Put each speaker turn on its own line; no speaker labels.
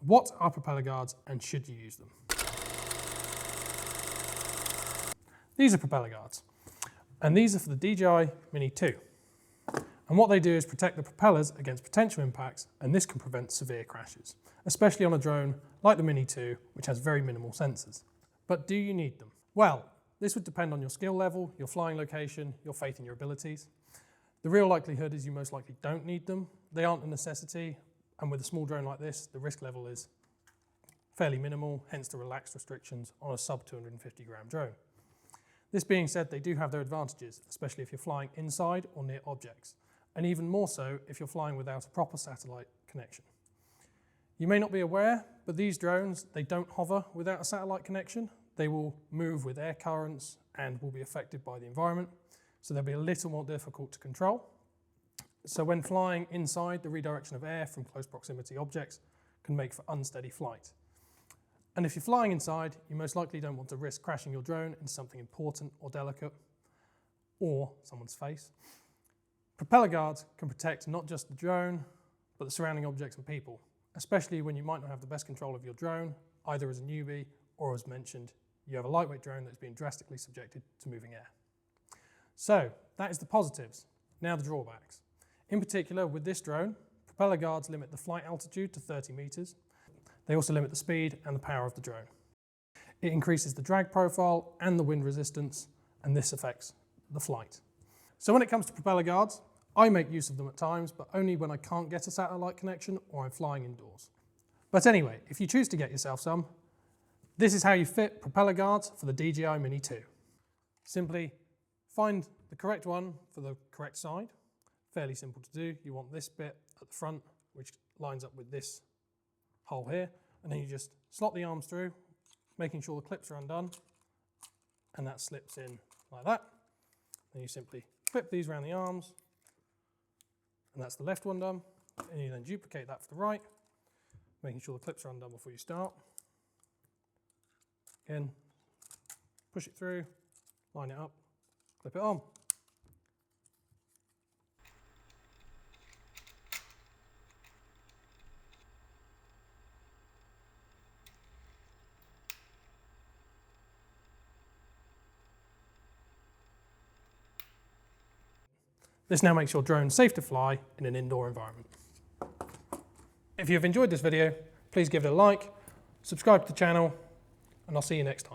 What are propeller guards and should you use them? These are propeller guards, and these are for the DJI Mini 2. And what they do is protect the propellers against potential impacts, and this can prevent severe crashes, especially on a drone like the Mini 2, which has very minimal sensors. But do you need them? Well, this would depend on your skill level, your flying location, your faith in your abilities. The real likelihood is you most likely don't need them. They aren't a necessity, and with a small drone like this, the risk level is fairly minimal, hence the relaxed restrictions on a sub 250 gram drone. This being said, they do have their advantages, especially if you're flying inside or near objects, and even more so if you're flying without a proper satellite connection. You may not be aware, but these drones, they don't hover without a satellite connection. They will move with air currents and will be affected by the environment, so they'll be a little more difficult to control. So when flying inside, the redirection of air from close proximity objects can make for unsteady flight. And if you're flying inside, you most likely don't want to risk crashing your drone into something important or delicate, or someone's face. Propeller guards can protect not just the drone, but the surrounding objects and people, especially when you might not have the best control of your drone, either as a newbie or, as mentioned, you have a lightweight drone that's been drastically subjected to moving air. So that is the positives. Now the drawbacks. In particular, with this drone, propeller guards limit the flight altitude to 30 meters. They also limit the speed and the power of the drone. It increases the drag profile and the wind resistance, and this affects the flight. So when it comes to propeller guards, I make use of them at times, but only when I can't get a satellite connection or I'm flying indoors. But anyway, if you choose to get yourself some, this is how you fit propeller guards for the DJI Mini 2. Simply find the correct one for the correct side. Fairly simple to do. You want this bit at the front, which lines up with this hole here, and then you just slot the arms through, making sure the clips are undone, and that slips in like that. Then you simply clip these around the arms, and that's the left one done, and you then duplicate that for the right, making sure the clips are undone before you start. Again, push it through, line it up, clip it on. This now makes your drone safe to fly in an indoor environment. If you've enjoyed this video, please give it a like, subscribe to the channel, and I'll see you next time.